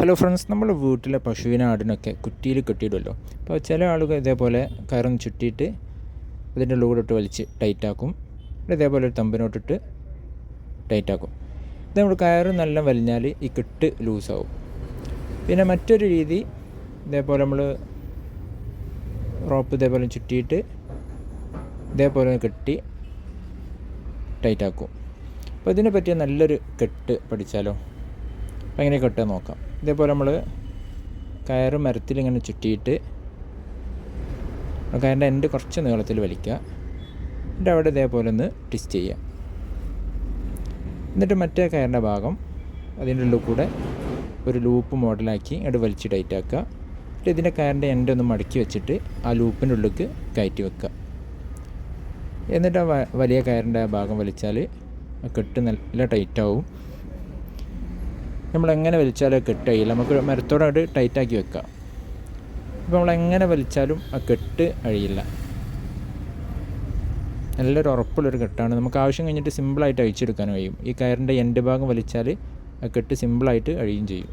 Hello friends, നമ്മൾ വീട്ടിലെ പശുവിനെ ആടിനൊക്കെ കുറ്റിയിൽ കെട്ടിയിടുമല്ലോ. അപ്പോൾ ചില ആളുകൾ ഇതേപോലെ കയറൊന്ന് ചുറ്റിയിട്ട് അതിൻ്റെ ഉള്ളിലോട്ട് വലിച്ച് ടൈറ്റാക്കും. ഇതേപോലെ ഒരു തമ്പിനോട്ടിട്ട് ടൈറ്റാക്കും. ഇത് നമ്മൾ കയറ് നല്ല വലിഞ്ഞാൽ ഈ കെട്ട് ലൂസാവും. പിന്നെ മറ്റൊരു രീതി, ഇതേപോലെ നമ്മൾ റോപ്പ് ഇതേപോലെ ചുറ്റിയിട്ട് ഇതേപോലെ കെട്ടി ടൈറ്റാക്കും. അപ്പോൾ ഇതിനെ പറ്റിയ നല്ലൊരു കെട്ട് പഠിച്ചാലോ? അപ്പോൾ എങ്ങനെ കെട്ടുക നോക്കാം. ഇതേപോലെ നമ്മൾ കയറ് മരത്തിൽ ഇങ്ങനെ ചുറ്റിയിട്ട് കയറിൻ്റെ എൻഡ് കുറച്ച് നീളത്തിൽ വലിക്കുക. എന്നിട്ട് അവിടെ ഇതേപോലെ ഒന്ന് ട്വിസ്റ്റ് ചെയ്യുക. എന്നിട്ട് മറ്റേ കയറിൻ്റെ ഭാഗം അതിൻ്റെ ഉള്ളിൽ കൂടെ ഒരു ലൂപ്പ് മോഡലാക്കി അവിടെ വലിച്ച് ടൈറ്റാക്കുക. എന്നിട്ട് ഇതിൻ്റെ കയറിൻ്റെ എൻഡ് ഒന്ന് മടക്കി വെച്ചിട്ട് ആ ലൂപ്പിൻ്റെ ഉള്ളിലേക്ക് കയറ്റി വെക്കുക. എന്നിട്ട് ആ വലിയ കയറിൻ്റെ ആ ഭാഗം വലിച്ചാൽ ആ കെട്ട് നല്ല ടൈറ്റാവും. നമ്മളെങ്ങനെ വലിച്ചാലും കെട്ട് കഴിയില്ല. നമുക്ക് മരത്തോടെ അത് ടൈറ്റാക്കി വെക്കാം. അപ്പോൾ നമ്മളെങ്ങനെ വലിച്ചാലും ആ കെട്ട് അഴിയില്ല. നല്ലൊരു ഉറപ്പുള്ളൊരു കെട്ടാണ്. നമുക്ക് ആവശ്യം കഴിഞ്ഞിട്ട് സിമ്പിളായിട്ട് അഴിച്ചെടുക്കാൻ കഴിയും. ഈ കയറിൻ്റെ എൻഡ് ഭാഗം വലിച്ചാൽ ആ കെട്ട് സിമ്പിളായിട്ട് അഴിയും ചെയ്യും.